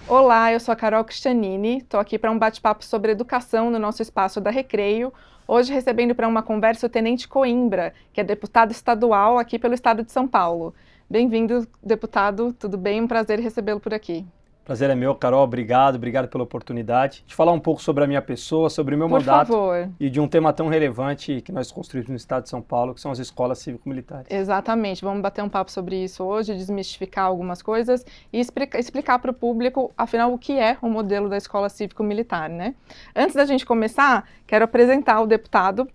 Olá, eu sou a Carol Cristianini, estou aqui para um bate-papo sobre educação no nosso espaço da Recreio. Hoje recebendo para uma conversa o Tenente Coimbra, que é deputado estadual aqui pelo estado de São Paulo. Bem-vindo, deputado, tudo bem? Um prazer recebê-lo por aqui. Prazer é meu, Carol, obrigado pela oportunidade de falar um pouco sobre a minha pessoa, sobre o meu Por mandato favor. e de um tema tão relevante que nós construímos no estado de São Paulo, que são as escolas cívico-militares. Exatamente, vamos bater um papo sobre isso hoje, desmistificar algumas coisas e explicar para o público, afinal, o que é o modelo da escola cívico-militar, né? Antes da gente começar, quero apresentar o deputado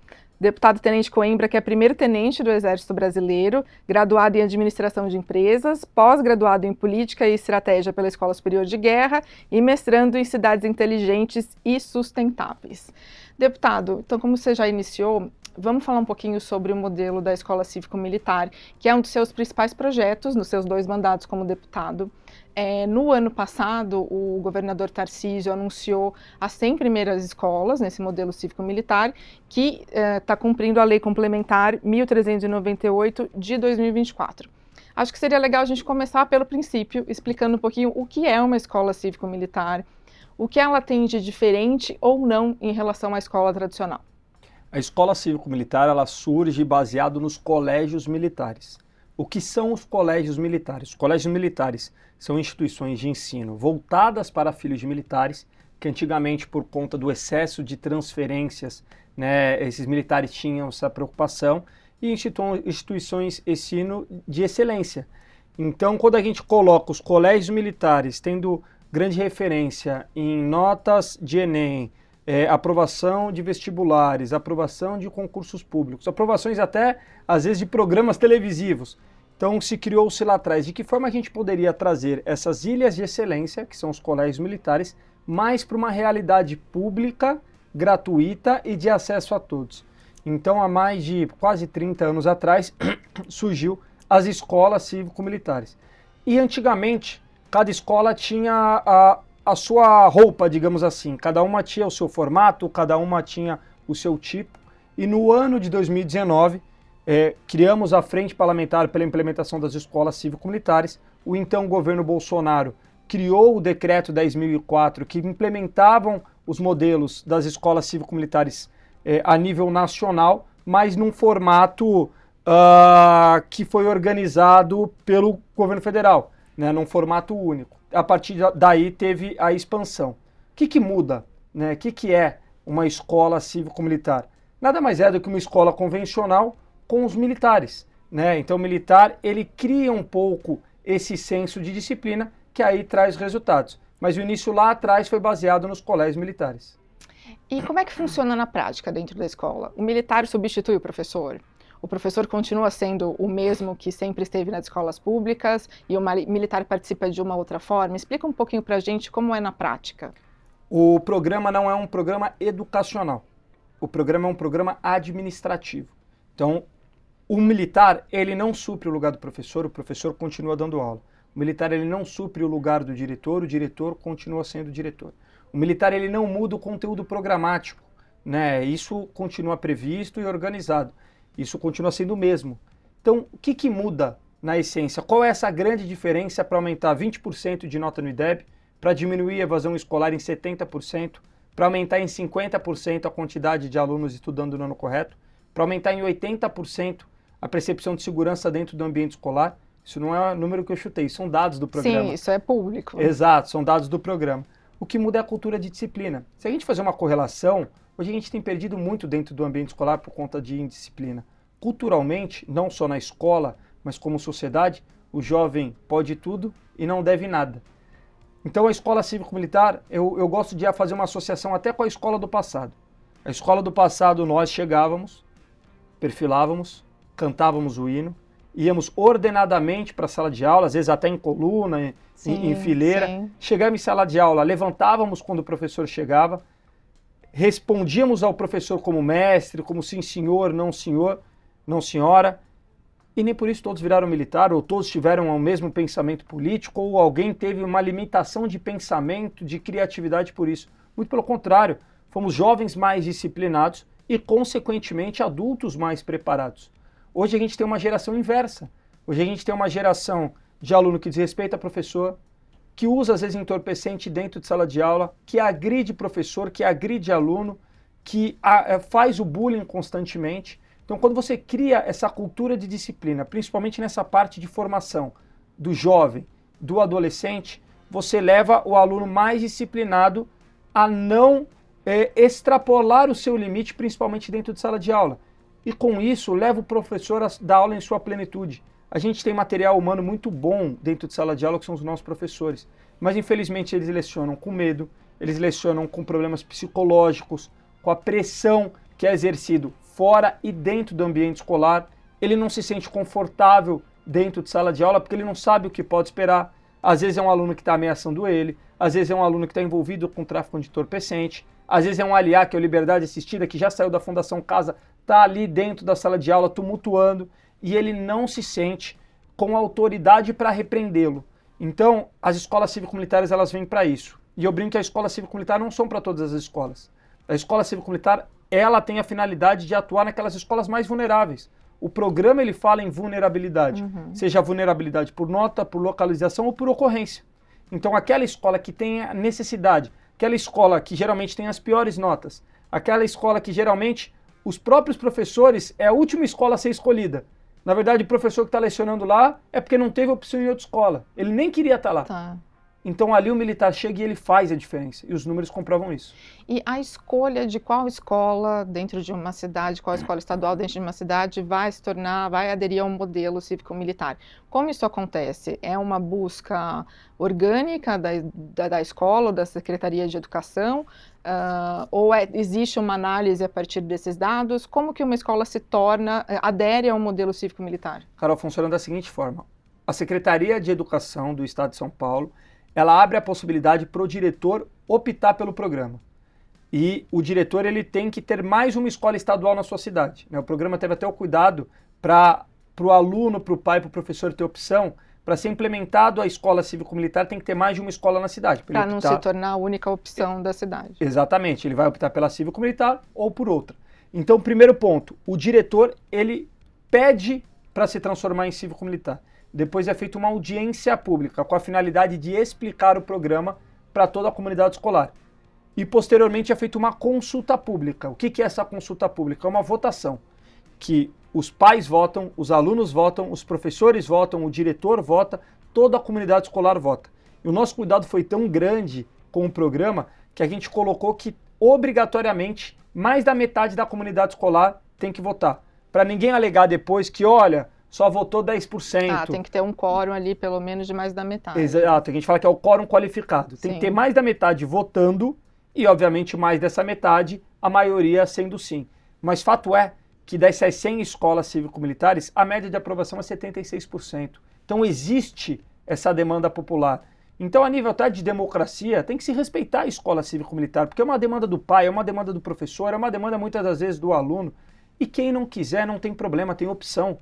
Tenente Coimbra, que é primeiro tenente do Exército Brasileiro, graduado em Administração de Empresas, pós-graduado em Política e Estratégia pela Escola Superior de Guerra e mestrando em Cidades Inteligentes e Sustentáveis. Deputado, então como você já iniciou, vamos falar um pouquinho sobre o modelo da Escola Cívico-Militar, que é um dos seus principais projetos, nos seus 2 mandatos como deputado. No ano passado, o governador Tarcísio anunciou as 100 primeiras escolas nesse modelo cívico-militar, que está cumprindo a Lei Complementar 1398 de 2024. Acho que seria legal a gente começar pelo princípio, explicando um pouquinho o que é uma escola cívico-militar, o que ela tem de diferente ou não em relação à escola tradicional. A escola cívico-militar, ela surge baseado nos colégios militares. O que são os colégios militares? Os colégios militares são instituições de ensino voltadas para filhos de militares, que antigamente, por conta do excesso de transferências, né, esses militares tinham essa preocupação, e instituições de ensino de excelência. Então, quando a gente coloca os colégios militares tendo grande referência em notas de Enem, aprovação de vestibulares, aprovação de concursos públicos, aprovações até, às vezes, de programas televisivos. Então, criou-se lá atrás de que forma a gente poderia trazer essas ilhas de excelência, que são os colégios militares, mais para uma realidade pública, gratuita e de acesso a todos. Então, há mais de quase 30 anos atrás, surgiu as escolas cívico-militares. E antigamente, cada escola tinha a sua roupa, digamos assim. Cada uma tinha o seu formato, cada uma tinha o seu tipo. E no ano de 2019, criamos a Frente Parlamentar pela Implementação das Escolas Cívico-Militares. O então governo Bolsonaro criou o Decreto 10.004, que implementavam os modelos das escolas cívico-militares a nível nacional, mas num formato que foi organizado pelo governo federal, né, num formato único. A partir daí teve a expansão. O que muda? Né? O que é uma escola cívico-militar? Nada mais é do que uma escola convencional com os militares. Né? Então o militar ele cria um pouco esse senso de disciplina que aí traz resultados. Mas o início lá atrás foi baseado nos colégios militares. E como é que funciona na prática dentro da escola? O militar substitui o professor? O professor continua sendo o mesmo que sempre esteve nas escolas públicas e o militar participa de uma outra forma? Explica um pouquinho para a gente como é na prática. O programa não é um programa educacional. O programa é um programa administrativo. Então, o militar, ele não supre o lugar do professor, o professor continua dando aula. O militar, ele não supre o lugar do diretor, o diretor continua sendo diretor. O militar, ele não muda o conteúdo programático, né? Isso continua previsto e organizado. Isso continua sendo o mesmo. Então, o que muda na essência? Qual é essa grande diferença para aumentar 20% de nota no IDEB, para diminuir a evasão escolar em 70%, para aumentar em 50% a quantidade de alunos estudando no ano correto, para aumentar em 80% a percepção de segurança dentro do ambiente escolar? Isso não é o número que eu chutei, são dados do programa. Sim, isso é público. Exato, são dados do programa. O que muda é a cultura de disciplina. Se a gente fazer uma correlação, hoje a gente tem perdido muito dentro do ambiente escolar por conta de indisciplina. Culturalmente, não só na escola, mas como sociedade, o jovem pode tudo e não deve nada. Então a escola cívico-militar, eu gosto de fazer uma associação até com a escola do passado. A escola do passado nós chegávamos, perfilávamos, cantávamos o hino, íamos ordenadamente para a sala de aula, às vezes até em coluna, em fileira. Sim. Chegávamos em sala de aula, levantávamos quando o professor chegava, respondíamos ao professor como mestre, como sim senhor, não senhora, e nem por isso todos viraram militar, ou todos tiveram o mesmo pensamento político, ou alguém teve uma limitação de pensamento, de criatividade por isso. Muito pelo contrário, fomos jovens mais disciplinados e, consequentemente, adultos mais preparados. Hoje a gente tem uma geração inversa. Hoje a gente tem uma geração de aluno que desrespeita professor, que usa às vezes entorpecente dentro de sala de aula, que agride professor, que agride aluno, que faz o bullying constantemente. Então, quando você cria essa cultura de disciplina, principalmente nessa parte de formação do jovem, do adolescente, você leva o aluno mais disciplinado a não extrapolar o seu limite, principalmente dentro de sala de aula. E com isso, leva o professor a dar aula em sua plenitude. A gente tem material humano muito bom dentro de sala de aula, que são os nossos professores. Mas, infelizmente, eles lecionam com medo, eles lecionam com problemas psicológicos, com a pressão que é exercido fora e dentro do ambiente escolar. Ele não se sente confortável dentro de sala de aula porque ele não sabe o que pode esperar. Às vezes é um aluno que está ameaçando ele, às vezes é um aluno que está envolvido com tráfico de entorpecente, às vezes é um aliá, que é o Liberdade Assistida, que já saiu da Fundação Casa, está ali dentro da sala de aula tumultuando e ele não se sente com autoridade para repreendê-lo. Então, as escolas cívico-militares, elas vêm para isso. E eu brinco que a escola cívico-militar não são para todas as escolas. A escola cívico-militar, ela tem a finalidade de atuar naquelas escolas mais vulneráveis. O programa, ele fala em vulnerabilidade, seja vulnerabilidade por nota, por localização ou por ocorrência. Então, aquela escola que tem a necessidade, aquela escola que geralmente tem as piores notas, aquela escola que geralmente os próprios professores é a última escola a ser escolhida. Na verdade, o professor que está lecionando lá é porque não teve opção em outra escola. Ele nem queria estar lá. Tá. Então ali o militar chega e ele faz a diferença. E os números comprovam isso. E a escolha de qual escola dentro de uma cidade, qual escola estadual dentro de uma cidade vai se tornar, vai aderir a um modelo cívico-militar. Como isso acontece? É uma busca orgânica da escola ou da Secretaria de Educação? Ou existe uma análise a partir desses dados? Como que uma escola se torna, adere a um modelo cívico-militar? Carol, funciona da seguinte forma. A Secretaria de Educação do Estado de São Paulo, ela abre a possibilidade para o diretor optar pelo programa. E o diretor, ele tem que ter mais uma escola estadual na sua cidade, né? O programa teve até o cuidado para o aluno, para o pai, para o professor ter opção. Para ser implementado a escola cívico-militar tem que ter mais de uma escola na cidade. Para não se tornar a única opção da cidade. Exatamente, ele vai optar pela cívico-militar ou por outra. Então, primeiro ponto, o diretor, ele pede para se transformar em cívico-militar. Depois é feita uma audiência pública com a finalidade de explicar o programa para toda a comunidade escolar. E posteriormente é feita uma consulta pública. O que é essa consulta pública? É uma votação que os pais votam, os alunos votam, os professores votam, o diretor vota, toda a comunidade escolar vota. E o nosso cuidado foi tão grande com o programa que a gente colocou que obrigatoriamente mais da metade da comunidade escolar tem que votar. Para ninguém alegar depois que, olha, só votou 10%. Tem que ter um quórum ali, pelo menos, de mais da metade. Exato, a gente fala que é o quórum qualificado. Tem que ter mais da metade votando e, obviamente, mais dessa metade, a maioria sendo sim. Mas fato é que dessas 100 escolas cívico-militares, a média de aprovação é 76%. Então existe essa demanda popular. Então, a nível até de democracia, tem que se respeitar a escola cívico-militar, porque é uma demanda do pai, é uma demanda do professor, é uma demanda muitas das vezes do aluno. E quem não quiser, não tem problema, tem opção.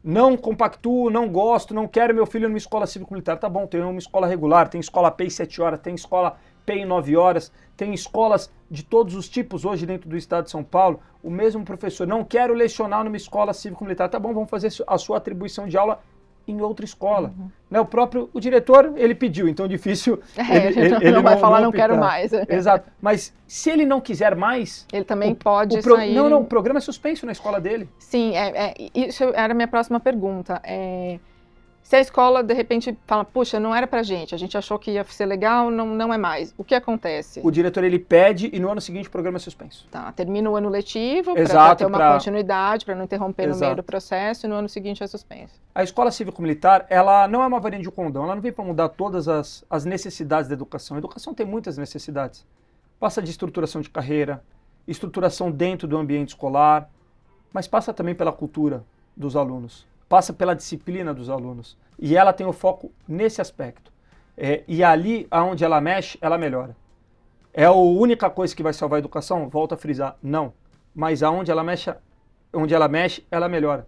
Não compactuo, não gosto, não quero meu filho numa escola cívico-militar. Tá bom, tem uma escola regular, tem escola P em 7 horas, tem escola P em 9 horas, tem escolas de todos os tipos hoje dentro do estado de São Paulo. O mesmo professor, não quero lecionar numa escola cívico-militar. Tá bom, vamos fazer a sua atribuição de aula em outra escola. Né, o diretor, ele pediu, então difícil. Ele não vai falar, não quero mais. Exato. Mas se ele não quiser mais... Ele também pode sair... Não, o programa é suspenso na escola dele. Sim, isso era a minha próxima pergunta. Se a escola, de repente, fala, puxa, não era pra gente, a gente achou que ia ser legal, não é mais. O que acontece? O diretor, ele pede e no ano seguinte o programa é suspenso. Tá, termina o ano letivo para ter uma continuidade, para não interromper no meio do processo, e no ano seguinte é suspenso. A escola cívico-militar, ela não é uma varinha de condão, ela não vem para mudar todas as necessidades da educação. A educação tem muitas necessidades. Passa de estruturação de carreira, estruturação dentro do ambiente escolar, mas passa também pela cultura dos alunos. Passa pela disciplina dos alunos. E ela tem o foco nesse aspecto. E ali, onde ela mexe, ela melhora. É a única coisa que vai salvar a educação? Volto a frisar, não. Mas onde ela mexe, ela melhora.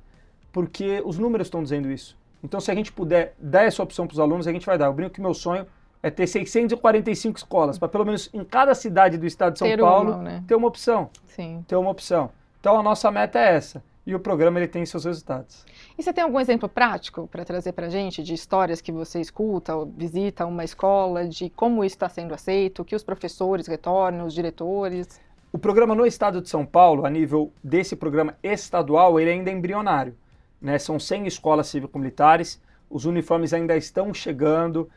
Porque os números estão dizendo isso. Então, se a gente puder dar essa opção para os alunos, a gente vai dar. Eu brinco que meu sonho é ter 645 escolas, para pelo menos em cada cidade do estado de São Paulo ter uma opção. Sim. Ter uma opção. Então, a nossa meta é essa. e o programa ele tem seus resultados. E você tem algum exemplo prático para trazer para a gente de histórias que você escuta ou visita uma escola, de como isso está sendo aceito, o que os professores retornam, os diretores? O programa no estado de São Paulo, a nível desse programa estadual, ele ainda é embrionário, né? São 100 escolas cívico-militares, os uniformes ainda estão chegando,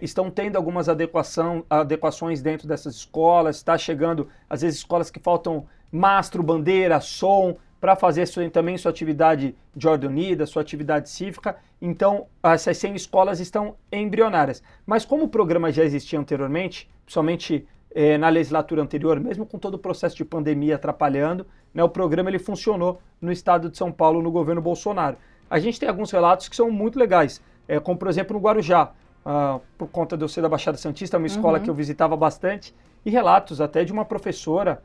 estão tendo algumas adequações dentro dessas escolas, está chegando, às vezes, escolas que faltam mastro, bandeira, som, para fazer também sua atividade de ordem unida, sua atividade cívica. Então, essas 100 escolas estão embrionárias. Mas como o programa já existia anteriormente, principalmente na legislatura anterior, mesmo com todo o processo de pandemia atrapalhando, né, o programa ele funcionou no estado de São Paulo, no governo Bolsonaro. A gente tem alguns relatos que são muito legais, como por exemplo no Guarujá, por conta de eu ser da Baixada Santista, uma escola que eu visitava bastante, e relatos até de uma professora,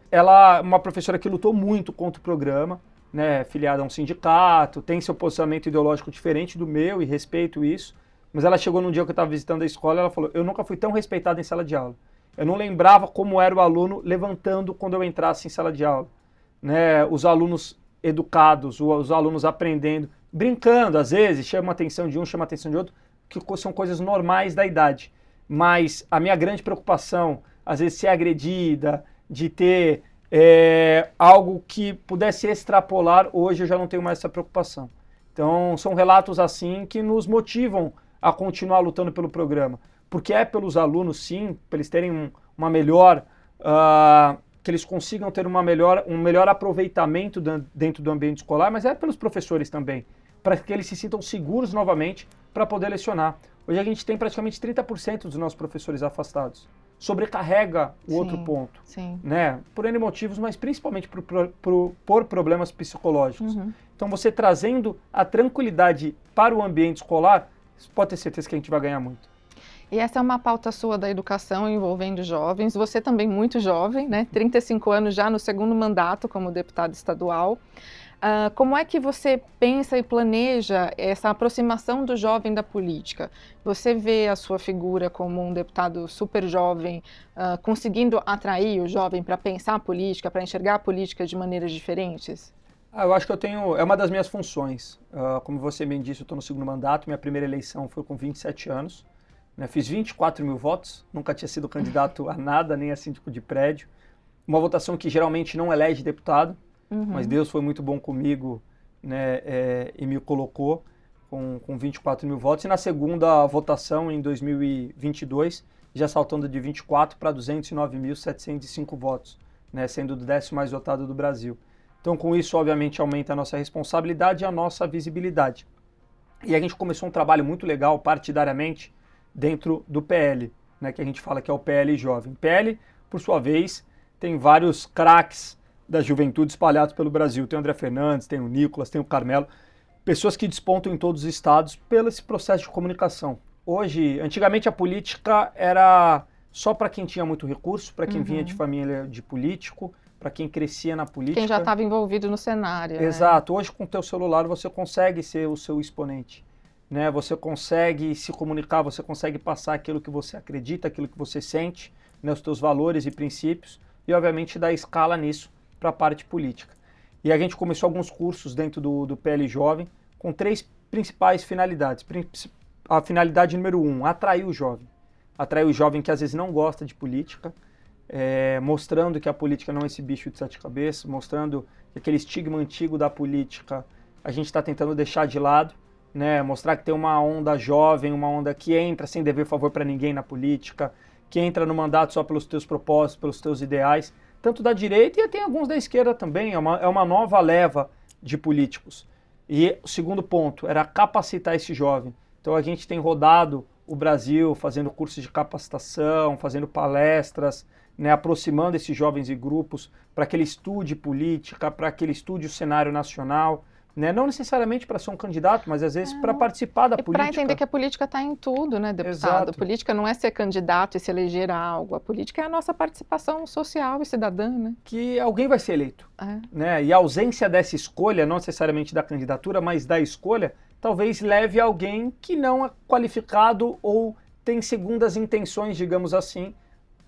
uma professora que lutou muito contra o programa, né, filiada a um sindicato, tem seu posicionamento ideológico diferente do meu e respeito isso, mas ela chegou num dia que eu estava visitando a escola e ela falou, eu nunca fui tão respeitada em sala de aula. Eu não lembrava como era o aluno levantando quando eu entrasse em sala de aula. Né, os alunos educados, os alunos aprendendo, brincando, às vezes, chama a atenção de um, chama a atenção de outro, que são coisas normais da idade. Mas a minha grande preocupação, às vezes, ser agredida, de ter algo que pudesse extrapolar, hoje eu já não tenho mais essa preocupação. Então, são relatos assim que nos motivam a continuar lutando pelo programa. Porque é pelos alunos, sim, para eles terem uma melhor, que eles consigam ter um melhor aproveitamento dentro do ambiente escolar, mas é pelos professores também, para que eles se sintam seguros novamente para poder lecionar. Hoje a gente tem praticamente 30% dos nossos professores afastados. Sobrecarrega o outro ponto, né? Por N motivos, mas principalmente por problemas psicológicos. Então você trazendo a tranquilidade para o ambiente escolar, pode ter certeza que a gente vai ganhar muito. E essa é uma pauta sua da educação envolvendo jovens, você também muito jovem, né? 35 anos já no segundo mandato como deputado estadual. Como é que você pensa e planeja essa aproximação do jovem da política? Você vê a sua figura como um deputado super jovem, conseguindo atrair o jovem para pensar a política, para enxergar a política de maneiras diferentes? Eu acho que é uma das minhas funções. Como você bem disse, eu estou no segundo mandato, minha primeira eleição foi com 27 anos. Fiz 24 mil votos, nunca tinha sido candidato a nada, nem a síndico de prédio. Uma votação que geralmente não elege deputado, mas Deus foi muito bom comigo, né, e me colocou com 24 mil votos. E na segunda votação, em 2022, já saltando de 24 para 209.705 votos, né, sendo o 10º mais votado do Brasil. Então, com isso, obviamente, aumenta a nossa responsabilidade e a nossa visibilidade. E a gente começou um trabalho muito legal, partidariamente, dentro do PL, né, que a gente fala que é o PL Jovem. PL, por sua vez, tem vários craques da juventude espalhados pelo Brasil. Tem o André Fernandes, tem o Nicolas, tem o Carmelo, pessoas que despontam em todos os estados pelo esse processo de comunicação. Hoje, antigamente a política era só para quem tinha muito recurso, para quem vinha de família de político, para quem crescia na política. Quem já estava envolvido no cenário. Exato. Né? Hoje, com o teu celular, você consegue ser o seu exponente. Né, você consegue se comunicar, você consegue passar aquilo que você acredita, aquilo que você sente, né, os seus valores e princípios, e obviamente dar escala nisso para a parte política. E a gente começou alguns cursos dentro do PL Jovem com 3 principais finalidades. A finalidade número 1, atrair o jovem. Atrair o jovem que às vezes não gosta de política, mostrando que a política não é esse bicho de 7 cabeças, mostrando que aquele estigma antigo da política a gente está tentando deixar de lado. Né, mostrar que tem uma onda jovem, uma onda que entra sem dever favor para ninguém na política, que entra no mandato só pelos teus propósitos, pelos teus ideais, tanto da direita e tem alguns da esquerda também, é uma nova leva de políticos. E o segundo ponto era capacitar esse jovem. Então a gente tem rodado o Brasil fazendo cursos de capacitação, fazendo palestras, né, aproximando esses jovens e grupos para que ele estude política, para que ele estude o cenário nacional. Né? Não necessariamente para ser um candidato, mas às vezes para participar da política. Para entender que a política está em tudo, né, deputado? Exato. A política não é ser candidato e se eleger a algo. A política é a nossa participação social e cidadã, né? Que alguém vai ser eleito. Né? E a ausência dessa escolha, não necessariamente da candidatura, mas da escolha, talvez leve alguém que não é qualificado ou tem segundas intenções, digamos assim,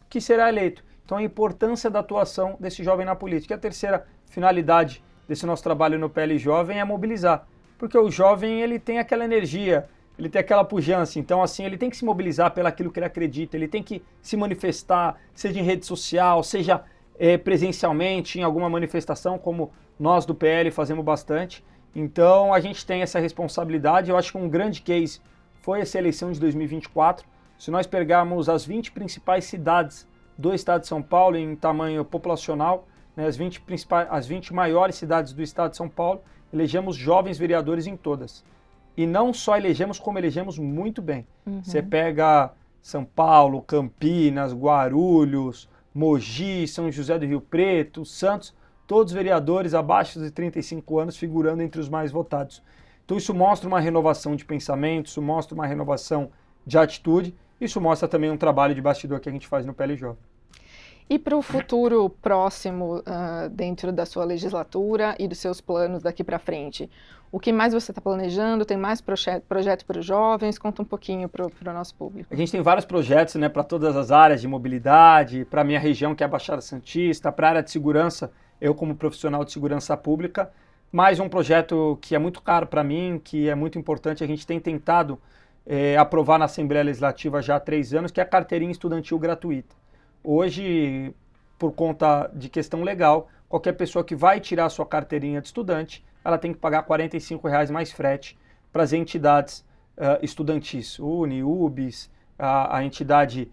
que será eleito. Então a importância da atuação desse jovem na política. E a terceira finalidade desse nosso trabalho no PL Jovem é mobilizar. Porque o jovem, ele tem aquela energia, ele tem aquela pujança, então assim, ele tem que se mobilizar pelo aquilo que ele acredita, ele tem que se manifestar, seja em rede social, seja presencialmente em alguma manifestação, como nós do PL fazemos bastante. Então a gente tem essa responsabilidade. Eu acho que um grande case foi essa eleição de 2024. Se nós pegarmos as 20 principais cidades do estado de São Paulo em tamanho populacional, né, as 20 maiores cidades do estado de São Paulo, elegemos jovens vereadores em todas. E não só elegemos, como elegemos muito bem. Você pega São Paulo, Campinas, Guarulhos, Mogi, São José do Rio Preto, Santos, todos vereadores abaixo de 35 anos figurando entre os mais votados. Então isso mostra uma renovação de pensamento, isso mostra uma renovação de atitude, isso mostra também um trabalho de bastidor que a gente faz no PL Jovem. E para o futuro próximo, dentro da sua legislatura e dos seus planos daqui para frente? O que mais você está planejando? Tem mais projeto para os jovens? Conta um pouquinho para o nosso público. A gente tem vários projetos, né, para todas as áreas de mobilidade, para a minha região, que é a Baixada Santista, para a área de segurança, eu como profissional de segurança pública. Mais um projeto que é muito caro para mim, que é muito importante, a gente tem tentado aprovar na Assembleia Legislativa já há 3 anos, que é a carteirinha estudantil gratuita. Hoje, por conta de questão legal, qualquer pessoa que vai tirar a sua carteirinha de estudante, ela tem que pagar R$ 45 mais frete para as entidades estudantis, UNE, UBS, a entidade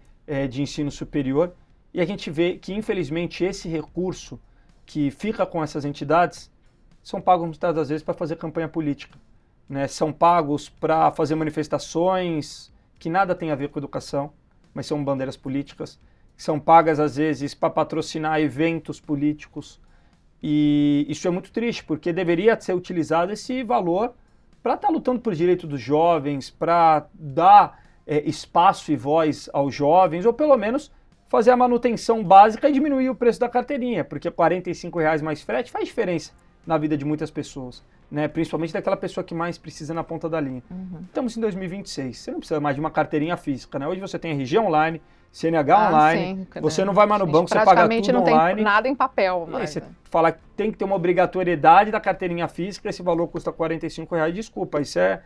de ensino superior. E a gente vê que, infelizmente, esse recurso que fica com essas entidades são pagos muitas das vezes para fazer campanha política, né? São pagos para fazer manifestações que nada tem a ver com educação, mas são bandeiras políticas. São pagas, às vezes, para patrocinar eventos políticos. E isso é muito triste, porque deveria ser utilizado esse valor para estar lutando por direito dos jovens, para dar espaço e voz aos jovens, ou pelo menos fazer a manutenção básica e diminuir o preço da carteirinha, porque R$ 45 mais frete faz diferença na vida de muitas pessoas, né? Principalmente daquela pessoa que mais precisa na ponta da linha. Estamos em 2026, você não precisa mais de uma carteirinha física, né? Hoje você tem RG online, CNH online, sim, você não vai mais no banco, você paga tudo praticamente não online. tem nada em papel. E aí Mas, você fala que tem que ter uma obrigatoriedade da carteirinha física, esse valor custa R$ 45, desculpa, isso é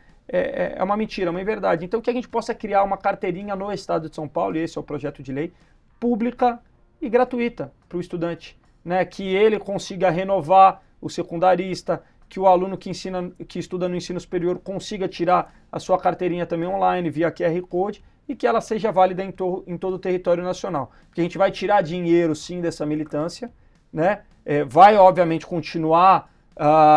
uma mentira, é uma inverdade. Então que a gente possa criar uma carteirinha no estado de São Paulo, e esse é o projeto de lei, pública e gratuita para o estudante, né? Que ele consiga renovar o secundarista, que o aluno que estuda no ensino superior consiga tirar a sua carteirinha também online via QR Code e que ela seja válida em todo o território nacional. Porque a gente vai tirar dinheiro sim dessa militância, né? Vai obviamente continuar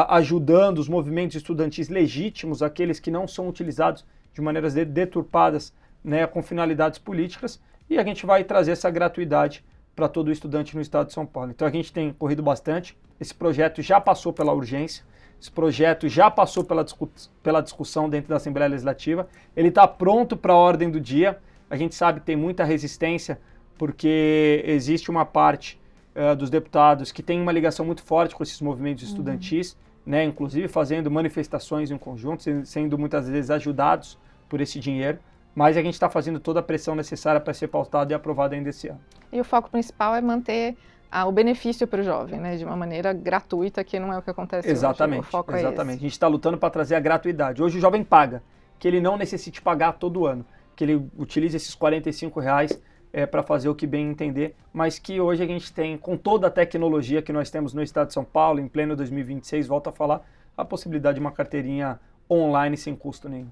ajudando os movimentos estudantis legítimos, aqueles que não são utilizados de maneiras deturpadas, né, com finalidades políticas, e a gente vai trazer essa gratuidade para todo estudante no estado de São Paulo. Então a gente tem corrido bastante, esse projeto já passou pela urgência, esse projeto já passou pela discussão dentro da Assembleia Legislativa, ele está pronto para a ordem do dia. A gente sabe que tem muita resistência, porque existe uma parte dos deputados que tem uma ligação muito forte com esses movimentos estudantis, né, inclusive fazendo manifestações em conjunto, sendo muitas vezes ajudados por esse dinheiro, mas a gente está fazendo toda a pressão necessária para ser pautado e aprovado ainda esse ano. E o foco principal é manter o benefício para o jovem, né, de uma maneira gratuita, que não é o que acontece exatamente, hoje. O foco exatamente. É esse. A gente está lutando para trazer a gratuidade. Hoje o jovem paga, que ele não necessite pagar todo ano, que ele utilize esses R$ 45 para fazer o que bem entender, mas que hoje a gente tem, com toda a tecnologia que nós temos no estado de São Paulo, em pleno 2026, volto a falar, a possibilidade de uma carteirinha online sem custo nenhum.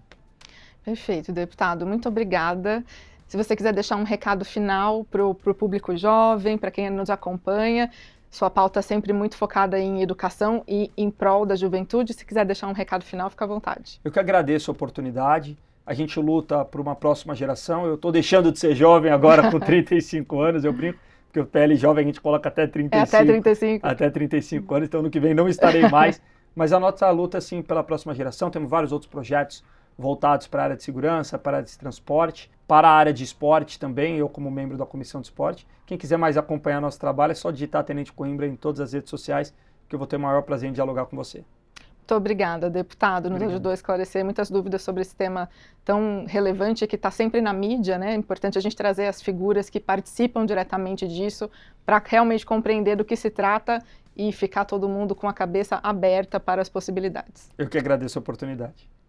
Perfeito, deputado. Muito obrigada. Se você quiser deixar um recado final para o público jovem, para quem nos acompanha, sua pauta é sempre muito focada em educação e em prol da juventude. Se quiser deixar um recado final, fica à vontade. Eu que agradeço a oportunidade. A gente luta por uma próxima geração. Eu estou deixando de ser jovem agora com 35 anos, eu brinco, porque o PL jovem a gente coloca até 35. Até 35. Até 35 anos, então no que vem não estarei mais. Mas a nossa luta, sim, pela próxima geração. Temos vários outros projetos voltados para a área de segurança, para a área de transporte, para a área de esporte também, eu como membro da Comissão de Esporte. Quem quiser mais acompanhar nosso trabalho é só digitar Tenente Coimbra em todas as redes sociais, que eu vou ter o maior prazer em dialogar com você. Muito obrigada, deputado. Nos ajudou a esclarecer muitas dúvidas sobre esse tema tão relevante que está sempre na mídia, né? É importante a gente trazer as figuras que participam diretamente disso para realmente compreender do que se trata e ficar todo mundo com a cabeça aberta para as possibilidades. Eu que agradeço a oportunidade.